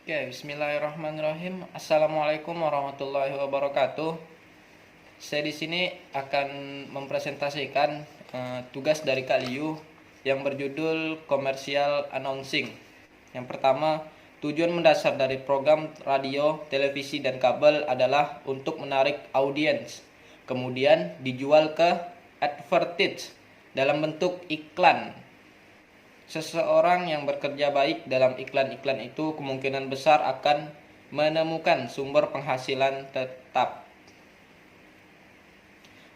Oke, bismillahirrahmanirrahim. Assalamualaikum warahmatullahi wabarakatuh. Saya di sini akan mempresentasikan tugas dari Kak Liu yang berjudul Commercial Announcing. Yang pertama, tujuan mendasar dari program radio, televisi, dan kabel adalah untuk menarik audiens, kemudian dijual ke advertise dalam bentuk iklan. Seseorang yang bekerja baik dalam iklan-iklan itu kemungkinan besar akan menemukan sumber penghasilan tetap.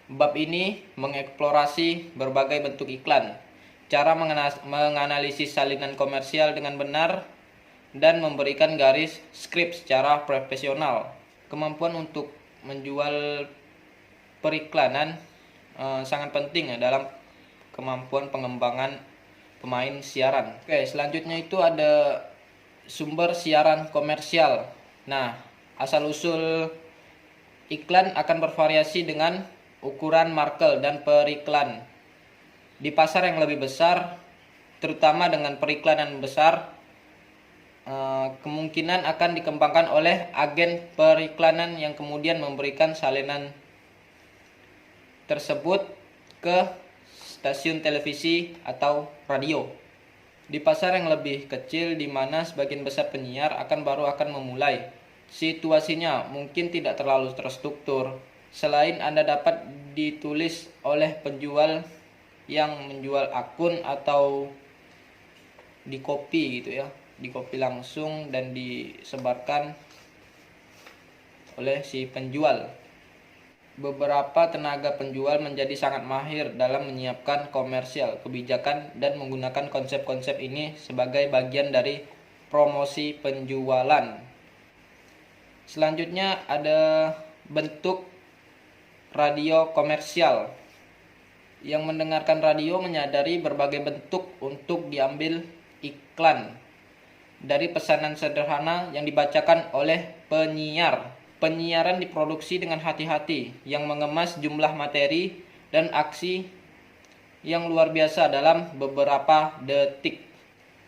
Bab ini mengeksplorasi berbagai bentuk iklan, cara menganalisis salinan komersial dengan benar, dan memberikan garis skrip secara profesional. Kemampuan untuk menjual periklanan sangat penting dalam kemampuan pengembangan pemain siaran. Oke, selanjutnya itu ada sumber siaran komersial. Nah, asal-usul iklan akan bervariasi dengan ukuran markel dan periklan. Di pasar yang lebih besar, terutama dengan periklanan besar, kemungkinan akan dikembangkan oleh agen periklanan yang kemudian memberikan salinan tersebut ke stasiun televisi atau radio. Di pasar yang lebih kecil di mana sebagian besar penyiar baru akan memulai, situasinya mungkin tidak terlalu terstruktur. Selain Anda dapat ditulis oleh penjual yang menjual akun atau di copy gitu ya, di copy langsung dan disebarkan oleh si penjual. Beberapa tenaga penjual menjadi sangat mahir dalam menyiapkan komersial, kebijakan, dan menggunakan konsep-konsep ini sebagai bagian dari promosi penjualan. Selanjutnya ada bentuk radio komersial. Yang mendengarkan radio menyadari berbagai bentuk untuk diambil iklan dari pesanan sederhana yang dibacakan oleh penyiar. Penyiaran diproduksi dengan hati-hati yang mengemas jumlah materi dan aksi yang luar biasa dalam beberapa detik.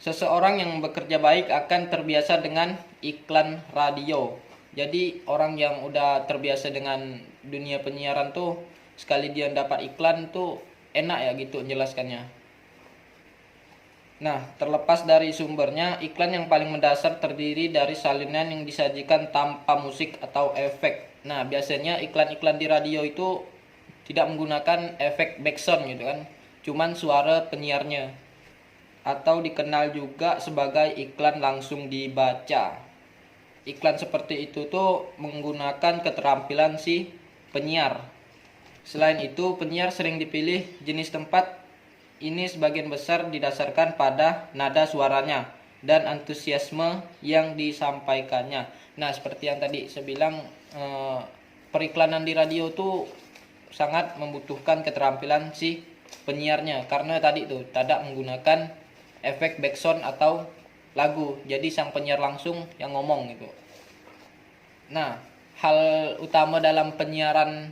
Seseorang yang bekerja baik akan terbiasa dengan iklan radio. Jadi orang yang udah terbiasa dengan dunia penyiaran tuh sekali dia dapat iklan tuh enak ya gitu menjelaskannya. Nah, terlepas dari sumbernya, iklan yang paling mendasar terdiri dari salinan yang disajikan tanpa musik atau efek. Nah, biasanya iklan-iklan di radio itu tidak menggunakan efek backsound gitu kan, cuman suara penyiarnya. Atau dikenal juga sebagai iklan langsung dibaca. Iklan seperti itu tuh menggunakan keterampilan si penyiar. Selain itu, penyiar sering dipilih jenis tempat. Ini sebagian besar didasarkan pada nada suaranya dan antusiasme yang disampaikannya. Nah, seperti yang tadi saya bilang, periklanan di radio tuh sangat membutuhkan keterampilan si penyiarnya karena tadi tuh tidak menggunakan efek backsound atau lagu. Jadi sang penyiar langsung yang ngomong gitu. Nah, hal utama dalam penyiaran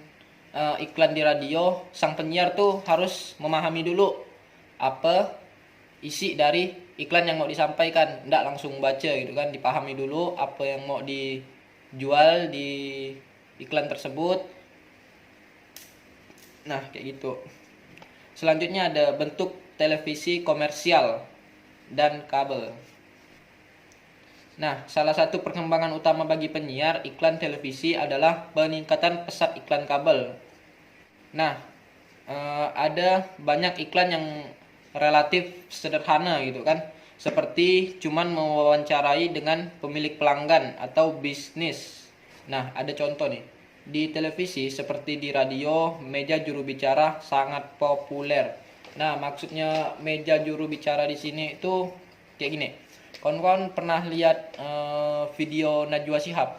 iklan di radio, sang penyiar tuh harus memahami dulu apa isi dari iklan yang mau disampaikan, tidak langsung baca gitu kan, dipahami dulu apa yang mau dijual di iklan tersebut. Nah, kayak gitu. Selanjutnya ada bentuk televisi komersial dan kabel. Nah, salah satu perkembangan utama bagi penyiar iklan televisi adalah peningkatan pesat iklan kabel. Nah, ada banyak iklan yang relatif sederhana gitu kan, seperti cuman mewawancarai dengan pemilik pelanggan atau bisnis. Nah, ada contoh nih. Di televisi seperti di radio, meja juru bicara sangat populer. Nah, maksudnya meja juru bicara di sini itu kayak gini. Kawan-kawan pernah lihat video Najwa Shihab?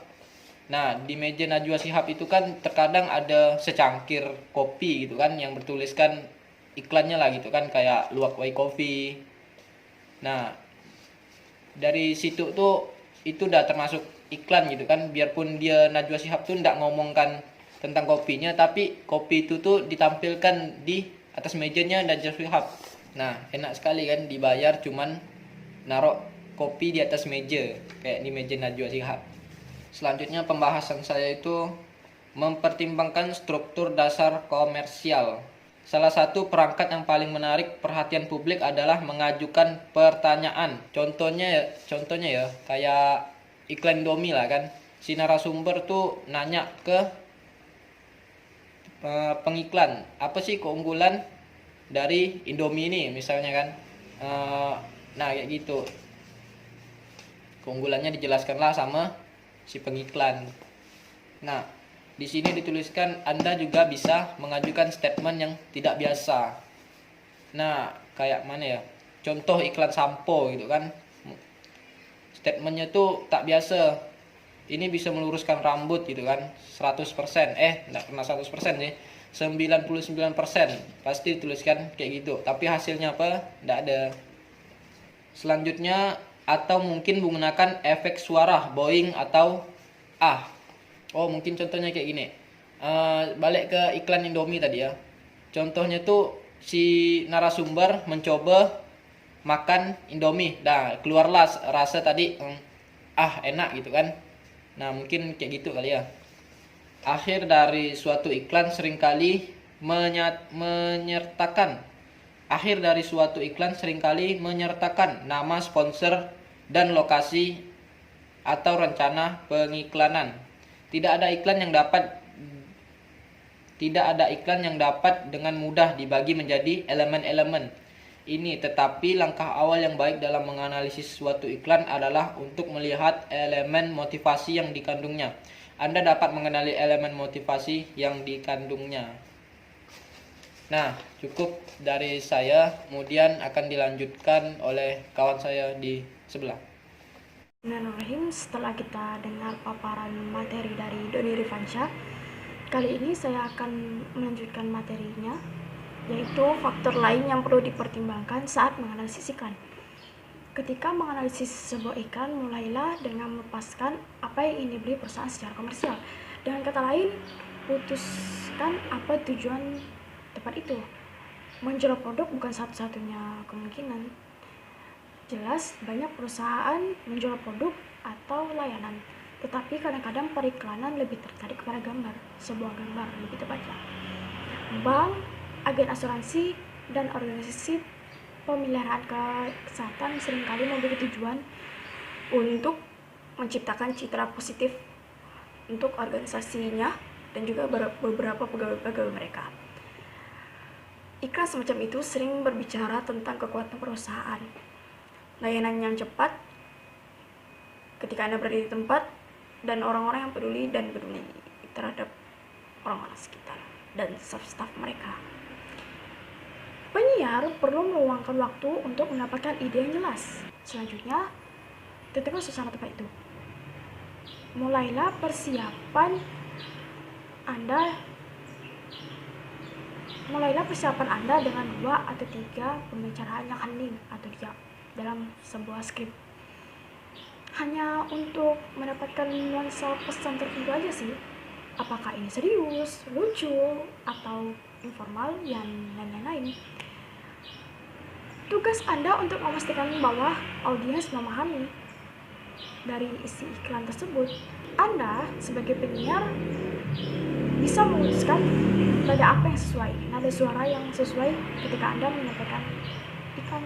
Nah, di meja Najwa Shihab itu kan terkadang ada secangkir kopi gitu kan yang bertuliskan iklannya lah gitu kan, kayak Luwak Wai Coffee. Nah, dari situ tuh itu udah termasuk iklan gitu kan, biarpun dia Najwa Shihab tuh nggak ngomongkan tentang kopinya, tapi kopi itu tuh ditampilkan di atas mejanya Najwa Shihab. Nah, enak sekali kan, dibayar cuman narok kopi di atas meja, kayak di meja Najwa Shihab. Selanjutnya pembahasan saya itu mempertimbangkan struktur dasar komersial. Salah satu perangkat yang paling menarik perhatian publik adalah mengajukan pertanyaan. Contohnya ya, kayak iklan Indomie lah kan. Si narasumber tuh nanya ke pengiklan, apa sih keunggulan dari Indomie ini misalnya kan. Nah kayak gitu. Keunggulannya dijelaskanlah sama si pengiklan. Nah, di sini dituliskan Anda juga bisa mengajukan statement yang tidak biasa. Nah, kayak mana ya? Contoh iklan sampo gitu kan. Statementnya tuh tak biasa. Ini bisa meluruskan rambut gitu kan. 100%. Enggak pernah 100% sih. 99% pasti dituliskan kayak gitu. Tapi hasilnya apa? Enggak ada. Selanjutnya, atau mungkin menggunakan efek suara boing atau mungkin contohnya kayak gini. Balik ke iklan Indomie tadi ya. Contohnya tuh si narasumber mencoba makan Indomie. Nah, keluarlah rasa tadi enak gitu kan. Nah, mungkin kayak gitu kali ya. Akhir dari suatu iklan seringkali menyertakan nama sponsor dan lokasi atau rencana pengiklanan. Tidak ada iklan yang dapat dengan mudah dibagi menjadi elemen-elemen ini, tetapi langkah awal yang baik dalam menganalisis suatu iklan adalah untuk melihat elemen motivasi yang dikandungnya. Anda dapat mengenali elemen motivasi yang dikandungnya. Nah, cukup dari saya, kemudian akan dilanjutkan oleh kawan saya di sebelah. Bismillahirrahmanirrahim. Setelah kita dengar paparan materi dari Doni Rifansyah, kali ini saya akan melanjutkan materinya, yaitu faktor lain yang perlu dipertimbangkan saat menganalisis iklan. Ketika menganalisis sebuah iklan, mulailah dengan melepaskan apa yang ingin dibeli perusahaan secara komersial. Dengan kata lain, putuskan apa tujuan tepat itu. Menjual produk bukan satu-satunya kemungkinan. Jelas, banyak perusahaan menjual produk atau layanan, tetapi kadang-kadang periklanan lebih tertarik kepada sebuah gambar lebih tepatnya. Bank, agen asuransi, dan organisasi pemeliharaan kesehatan seringkali memiliki tujuan untuk menciptakan citra positif untuk organisasinya dan juga beberapa pegawai-pegawai mereka. Iklan semacam itu sering berbicara tentang kekuatan perusahaan, layanan yang cepat ketika Anda berada di tempat, dan orang-orang yang peduli terhadap orang-orang sekitar dan staff mereka. Penyiar perlu meluangkan waktu untuk mendapatkan ide yang jelas. Selanjutnya, tentukan suasana tempat itu. Mulailah persiapan Anda dengan 2 atau 3 pembicaraan yang hening atau diam dalam sebuah skrip. Hanya untuk mendapatkan nuansa pesan tertentu aja sih. Apakah ini serius, lucu, atau informal, dan lain-lain. Tugas Anda untuk memastikan bahwa audiens memahami dari isi iklan tersebut. Anda sebagai penyiar bisa memutuskan nada apa yang sesuai, nada suara yang sesuai ketika Anda menyampaikan iklan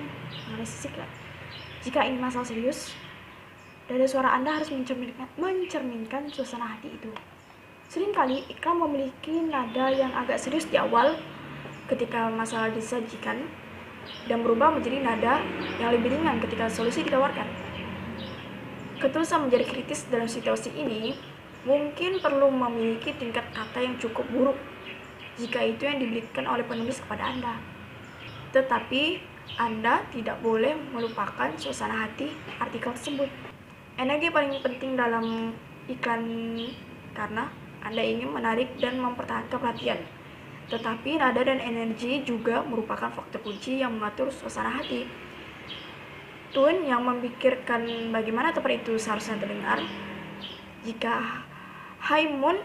analisis iklan. Jika ini masalah serius, nada suara Anda harus mencerminkan suasana hati itu. Seringkali iklan memiliki nada yang agak serius di awal ketika masalah disajikan, dan berubah menjadi nada yang lebih ringan ketika solusi ditawarkan. Ketulusan menjadi kritis dalam situasi ini mungkin perlu memiliki tingkat kata yang cukup buruk jika itu yang diberikan oleh penulis kepada Anda. Tetapi Anda tidak boleh melupakan suasana hati artikel tersebut. Energi paling penting dalam iklan karena Anda ingin menarik dan mempertahankan perhatian. Tetapi nada dan energi juga merupakan faktor kunci yang mengatur suasana hati. Tone yang memikirkan bagaimana tempat itu seharusnya terdengar. Jika high mode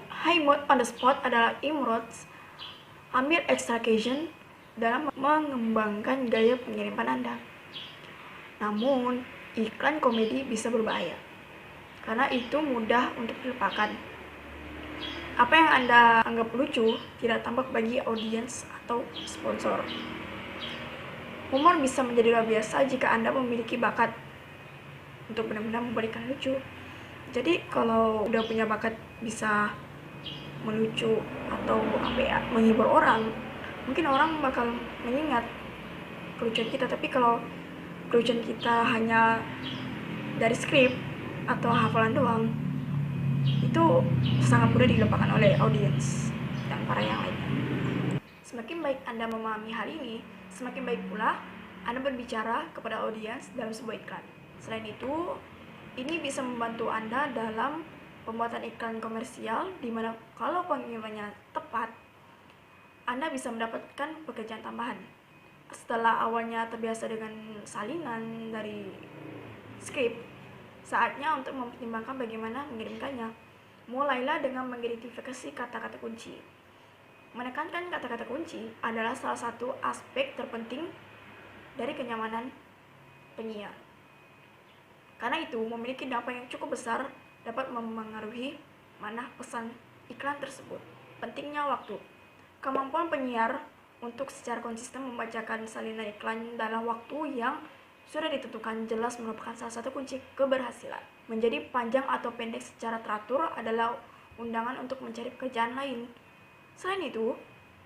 on the spot adalah Imrods, ambil extraction dalam mengembangkan gaya pengiriman Anda. Namun, iklan komedi bisa berbahaya, karena itu mudah untuk dilupakan. Apa yang Anda anggap lucu tidak tampak bagi audiens atau sponsor. Humor bisa menjadi luar biasa jika Anda memiliki bakat untuk benar-benar memberikan lucu. Jadi kalau udah punya bakat bisa melucu atau menghibur orang, mungkin orang bakal mengingat kelucuan kita. Tapi kalau kelucuan kita hanya dari skrip atau hafalan doang, itu sangat mudah dilupakan oleh audiens dan para yang lainnya. Semakin baik Anda memahami hal ini, semakin baik pula Anda berbicara kepada audiens dalam sebuah iklan. Selain itu, ini bisa membantu Anda dalam pembuatan iklan komersial, di mana kalau pengirimannya tepat, Anda bisa mendapatkan pekerjaan tambahan. Setelah awalnya terbiasa dengan salinan dari skrip, saatnya untuk mempertimbangkan bagaimana mengirimkannya. Mulailah dengan mengidentifikasi kata-kata kunci. Menekankan kata-kata kunci adalah salah satu aspek terpenting dari kenyamanan penyiar. Karena itu, memiliki dampak yang cukup besar dapat memengaruhi mana pesan iklan tersebut. Pentingnya waktu. Kemampuan penyiar untuk secara konsisten membacakan salinan iklan dalam waktu yang sudah ditentukan jelas merupakan salah satu kunci keberhasilan. Menjadi panjang atau pendek secara teratur adalah undangan untuk mencari pekerjaan lain. Selain itu,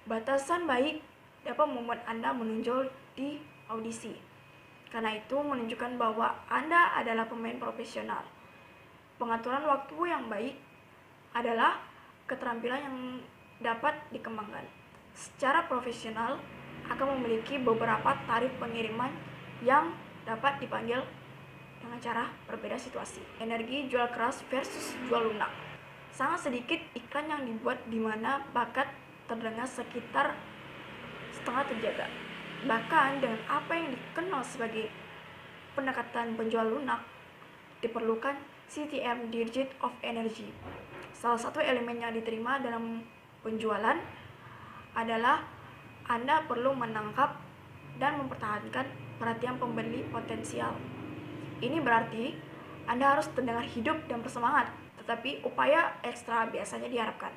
batasan baik dapat membuat Anda menonjol di audisi. Karena itu menunjukkan bahwa Anda adalah pemain profesional. Pengaturan waktu yang baik adalah keterampilan yang dapat dikembangkan. Secara profesional akan memiliki beberapa tarif pengiriman yang dapat dipanggil dengan cara berbeda situasi. Energi jual keras versus jual lunak. Sangat sedikit iklan yang dibuat di mana bakat terdengar sekitar setengah terjaga. Bahkan dengan apa yang dikenal sebagai pendekatan penjual lunak, diperlukan CTM Digit of Energy. Salah satu elemen yang diterima dalam penjualan adalah Anda perlu menangkap dan mempertahankan perhatian pembeli potensial. Ini berarti Anda harus terdengar hidup dan bersemangat, tetapi upaya ekstra biasanya diharapkan.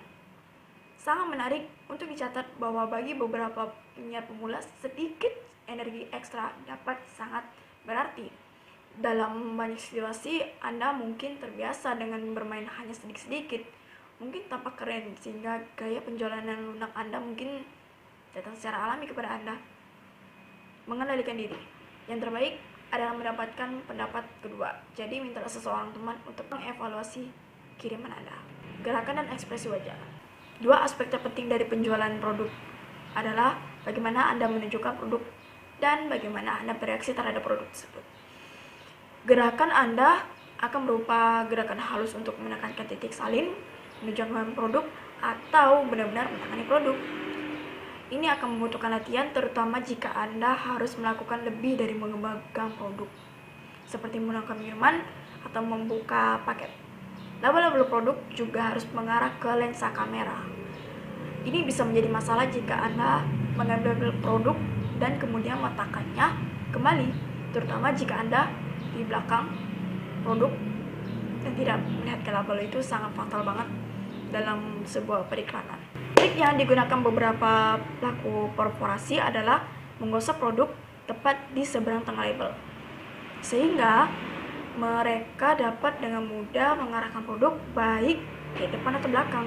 Sangat menarik untuk dicatat bahwa bagi beberapa penyiar pemula, sedikit energi ekstra dapat sangat berarti. Dalam banyak situasi, Anda mungkin terbiasa dengan bermain hanya sedikit-sedikit, mungkin tampak keren, sehingga gaya penjualan yang lunak Anda mungkin datang secara alami kepada Anda. Mengendalikan diri. Yang terbaik adalah mendapatkan pendapat kedua. Jadi mintalah seseorang teman untuk mengevaluasi kiriman Anda. Gerakan dan ekspresi wajah. Dua aspek terpenting dari penjualan produk adalah bagaimana Anda menunjukkan produk dan bagaimana Anda bereaksi terhadap produk tersebut. Gerakan Anda akan berupa gerakan halus untuk menekankan titik salin, menunjukkan produk, atau benar-benar menangani produk. Ini akan membutuhkan latihan, terutama jika Anda harus melakukan lebih dari mengembangkan produk, seperti menggunakan minuman atau membuka paket. Label-label produk juga harus mengarah ke lensa kamera. Ini bisa menjadi masalah jika Anda mengambil produk dan kemudian meletakkannya kembali, terutama jika Anda di belakang produk dan tidak melihat ke label. Itu sangat fatal banget dalam sebuah periklanan. Trik yang digunakan beberapa pelaku korporasi adalah menggosok produk tepat di seberang tengah label, sehingga mereka dapat dengan mudah mengarahkan produk baik ke depan atau belakang.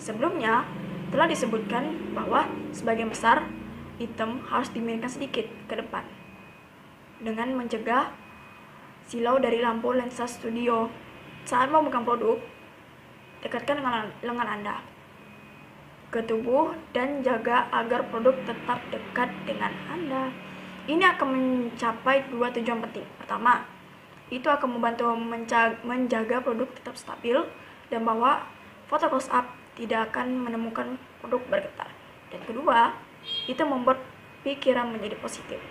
Sebelumnya telah disebutkan bahwa sebagian besar item harus dimiringkan sedikit ke depan dengan mencegah silau dari lampu lensa studio. Saat memegang produk, dekatkan dengan lengan Anda ke tubuh dan jaga agar produk tetap dekat dengan Anda. Ini akan mencapai dua tujuan penting. Pertama, itu akan membantu menjaga produk tetap stabil dan bahwa foto close up tidak akan menemukan produk bergetar. Dan kedua, itu membuat pikiran menjadi positif.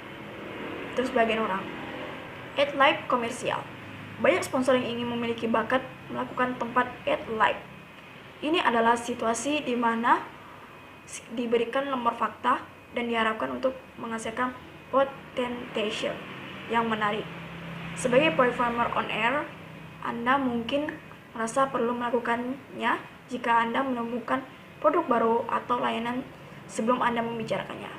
Terus bagian orang, ad live komersial. Banyak sponsor yang ingin memiliki bakat melakukan tempat ad live. Ini adalah situasi di mana diberikan lembar fakta dan diharapkan untuk menghasilkan potensial yang menarik. Sebagai performer on air, Anda mungkin merasa perlu melakukannya jika Anda menemukan produk baru atau layanan sebelum Anda membicarakannya.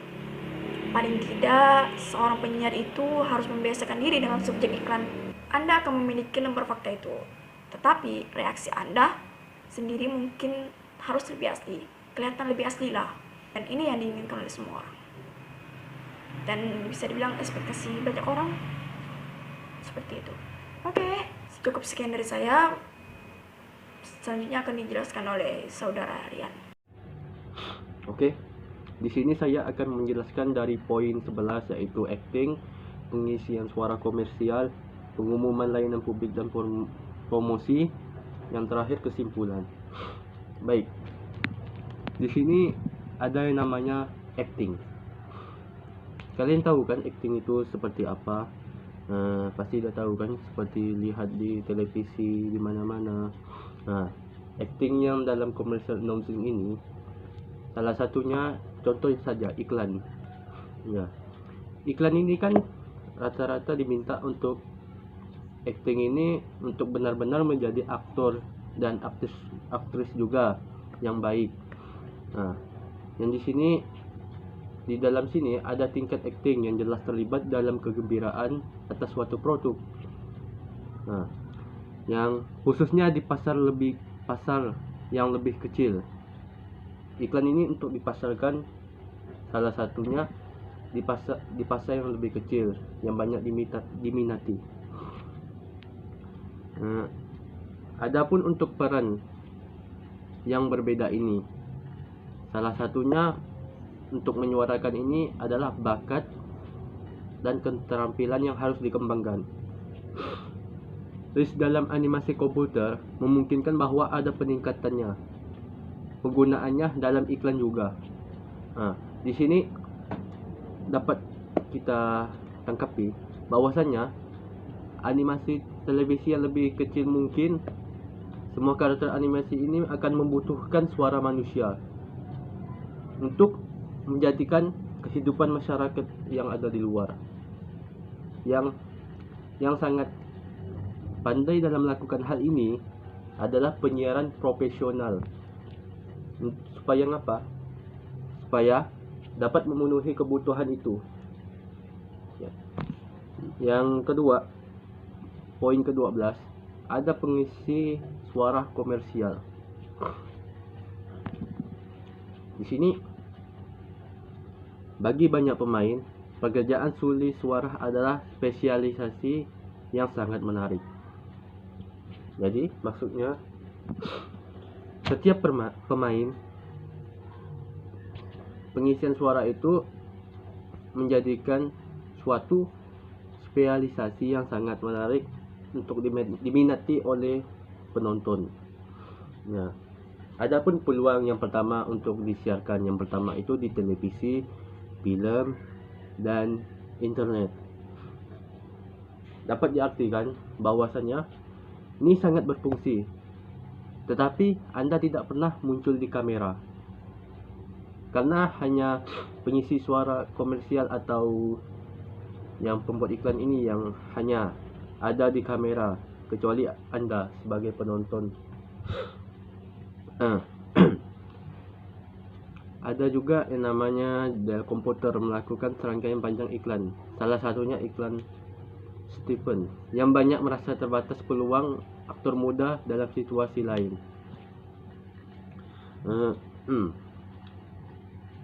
Paling tidak, seorang penyiar itu harus membiasakan diri dengan subjek iklan. Anda akan memiliki lembar fakta itu, tetapi reaksi Anda sendiri mungkin harus lebih asli, kelihatan lebih asli lah. Dan ini yang diinginkan oleh semua orang. Dan bisa dibilang ekspektasi banyak orang seperti itu. Oke, cukup sekian dari saya. Selanjutnya akan dijelaskan oleh saudara Rian. Oke, di sini saya akan menjelaskan dari poin 11 yaitu acting, pengisian suara komersial, pengumuman layanan publik dan promosi, yang terakhir kesimpulan. Baik, di sini ada yang namanya acting. Kalian tahu kan acting itu seperti apa? Pasti udah tahu kan, seperti lihat di televisi di mana-mana. Acting yang dalam commercial announcing ini, salah satunya contoh saja iklan. Ya, iklan ini kan rata-rata diminta untuk acting ini untuk benar-benar menjadi aktor dan aktris juga yang baik. Yang di dalam sini ada tingkat acting yang jelas terlibat dalam kegembiraan atas suatu produk. Yang khususnya di pasar yang lebih kecil. Iklan ini untuk dipasarkan salah satunya di pasar yang lebih kecil yang banyak diminati. Adapun untuk peran yang berbeda ini, salah satunya untuk menyuarakan ini adalah bakat dan keterampilan yang harus dikembangkan. Terus dalam animasi komputer memungkinkan bahwa ada peningkatannya, penggunaannya dalam iklan juga. Di sini dapat kita tangkapi bahwasannya animasi televisi yang lebih kecil mungkin semua karakter animasi ini akan membutuhkan suara manusia untuk menjadikan kehidupan masyarakat yang ada di luar. Yang sangat pandai dalam melakukan hal ini adalah penyiaran profesional. Supaya ngapa? Supaya dapat memenuhi kebutuhan itu. Yang kedua, poin ke-12, ada pengisi suara komersial. Di sini bagi banyak pemain, pekerjaan suli suara adalah spesialisasi yang sangat menarik. Jadi, maksudnya setiap pemain pengisian suara itu menjadikan suatu spesialisasi yang sangat menarik untuk diminati oleh penonton. Adapun peluang yang pertama untuk disiarkan, yang pertama itu di televisi, film, dan internet. Dapat diartikan bahwasannya ini sangat berfungsi, tetapi Anda tidak pernah muncul di kamera, karena hanya pengisi suara komersial atau yang pembuat iklan ini yang hanya ada di kamera, kecuali Anda sebagai penonton. Ada juga yang namanya komputer melakukan serangkaian panjang iklan. Salah satunya iklan Stephen yang banyak merasa terbatas peluang aktor muda dalam situasi lain.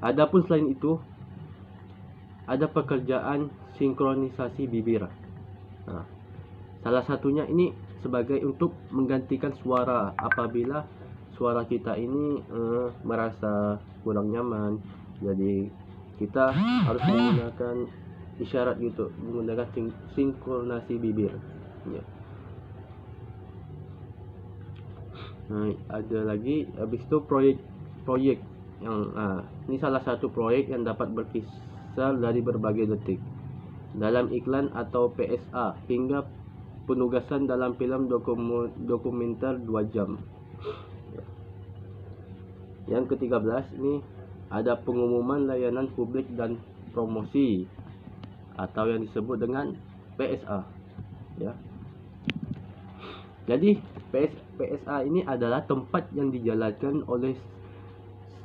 Adapun selain itu, ada pekerjaan sinkronisasi bibir. Salah satunya ini sebagai untuk menggantikan suara apabila suara kita ini merasa kurang nyaman. Jadi kita harus menggunakan isyarat gitu, menggunakan sinkronasi bibir. Ada lagi, habis itu proyek yang ini salah satu proyek yang dapat berkisar dari berbagai detik dalam iklan atau PSA hingga penugasan dalam film dokumenter 2 jam. Yang ke-13 ini ada pengumuman layanan publik dan promosi atau yang disebut dengan PSA. ya. Jadi PSA ini adalah tempat yang dijalankan oleh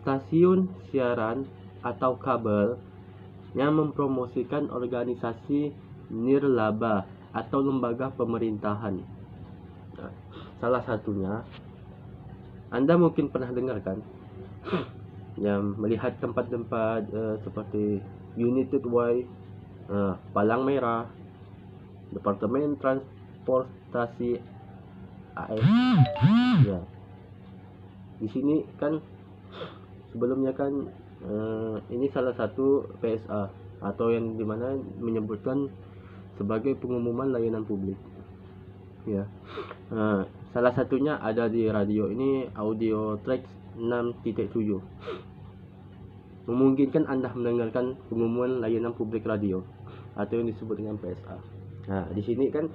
stasiun siaran atau kabel yang mempromosikan organisasi nirlaba atau lembaga pemerintahan. Nah, salah satunya Anda mungkin pernah dengar kan, yang melihat tempat-tempat seperti United Way, Palang Merah, Departemen Transportasi AS. Ya, di sini kan sebelumnya kan ini salah satu PSA atau yang dimana menyebutkan sebagai pengumuman layanan publik. Ya, salah satunya ada di radio ini, Audio Track 6.7, memungkinkan Anda mendengarkan pengumuman layanan publik radio atau yang disebut dengan PSA. Nah, di sini kan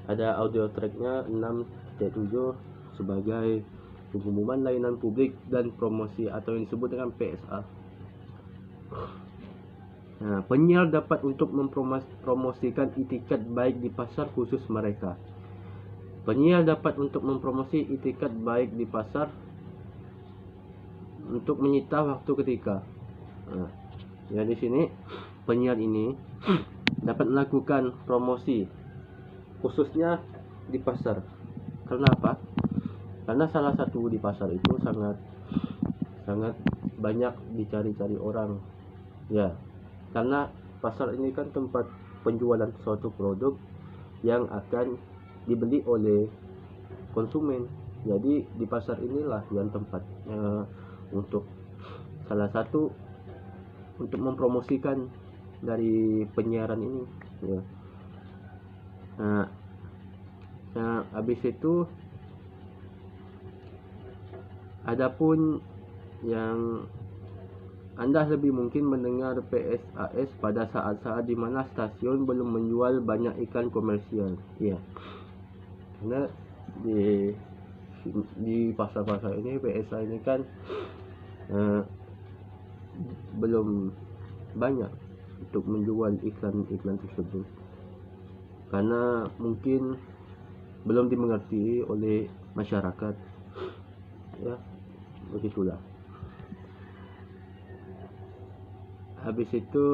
ada audio tracknya 6.7 sebagai pengumuman layanan publik dan promosi atau yang disebut dengan PSA. Nah, penyiar dapat untuk mempromosikan itikat baik di pasar khusus mereka. Penyiar dapat untuk mempromosi itikat baik di pasar untuk menyita waktu ketika. Nah, ya di sini penyiar ini dapat melakukan promosi khususnya di pasar. Karena apa? Karena salah satu di pasar itu sangat banyak dicari-cari orang. Ya, karena pasar ini kan tempat penjualan suatu produk yang akan dibeli oleh konsumen. Jadi di pasar inilah yang tempat untuk salah satu untuk mempromosikan dari penyiaran ini, ya. Nah, habis itu adapun yang Anda lebih mungkin mendengar PSAS pada saat-saat di mana stasiun belum menjual banyak iklan komersial, ya. Karena di pasar-pasar ini PSA ini kan belum banyak untuk menjual iklan-iklan tersebut karena mungkin belum dimengerti oleh masyarakat, ya, begitulah. Habis itu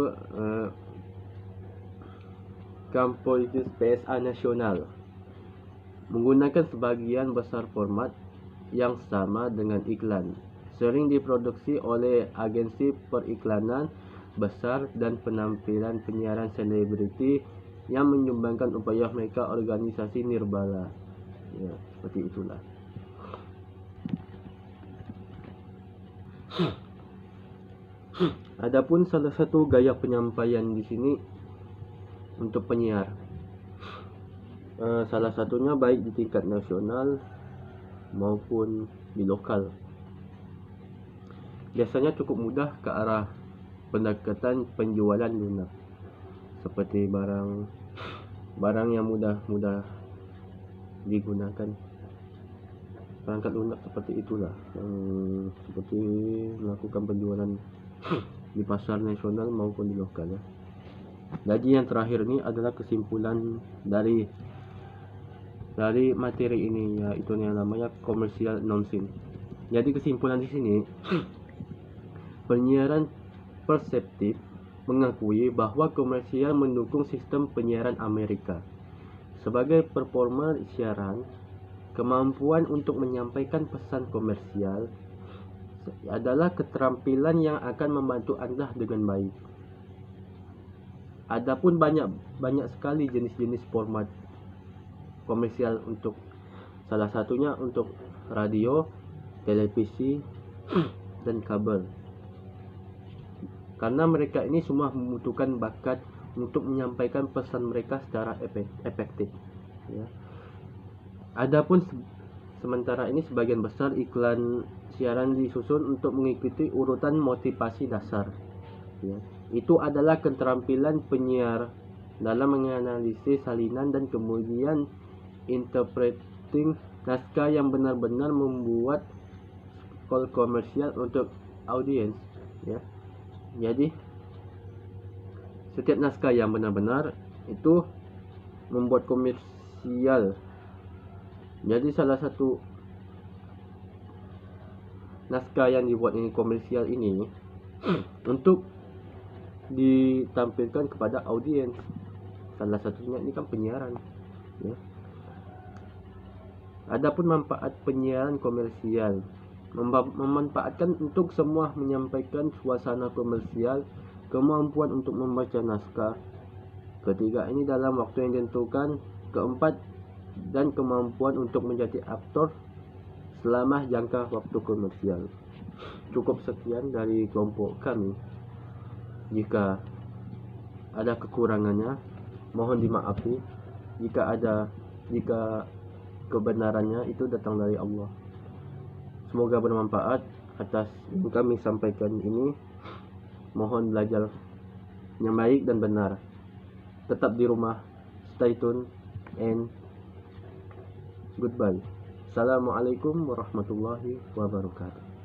Kampolitis PSA nasional menggunakan sebagian besar format yang sama dengan iklan, sering diproduksi oleh agensi periklanan besar dan penampilan penyiaran selebriti yang menyumbangkan upaya mereka organisasi nirbala. Ya, seperti itulah. Adapun salah satu gaya penyampaian di sini untuk penyiar, salah satunya baik di tingkat nasional maupun di lokal, biasanya cukup mudah ke arah pendekatan penjualan lunak, seperti barang yang mudah digunakan, perangkat lunak seperti itulah, yang seperti melakukan penjualan di pasar nasional maupun di lokal, ya. Jadi yang terakhir ini adalah kesimpulan dari materi ini, yaitu yang namanya commercial nonsense. Jadi kesimpulan di sini, penyiaran perseptif mengakui bahwa komersial mendukung sistem penyiaran Amerika. Sebagai performa siaran, kemampuan untuk menyampaikan pesan komersial adalah keterampilan yang akan membantu Anda dengan baik. Adapun banyak sekali jenis-jenis format komersial, untuk salah satunya untuk radio, televisi, dan kabel. Karena mereka ini semua membutuhkan bakat untuk menyampaikan pesan mereka secara efektif, ya. Adapun sementara ini sebagian besar iklan siaran disusun untuk mengikuti urutan motivasi dasar, ya. Itu adalah keterampilan penyiar dalam menganalisis salinan dan kemudian interpreting naskah yang benar-benar membuat call komersial untuk audiens, ya. Jadi setiap naskah yang benar-benar itu membuat komersial. Jadi salah satu naskah yang dibuat ini komersial ini untuk ditampilkan kepada audiens. Salah satunya ini kan penyiaran, ya. Adapun manfaat penyiaran komersial, memanfaatkan untuk semua, menyampaikan suasana komersial, kemampuan untuk membaca naskah, ketiga ini dalam waktu yang ditentukan, keempat dan kemampuan untuk menjadi aktor selama jangka waktu komersial. Cukup sekian dari kelompok kami. Jika ada kekurangannya, mohon dimaafi. Jika kebenarannya itu datang dari Allah. Semoga bermanfaat atas yang kami sampaikan ini. Mohon belajar yang baik dan benar. Tetap di rumah, stay tune, and goodbye. Assalamualaikum warahmatullahi wabarakatuh.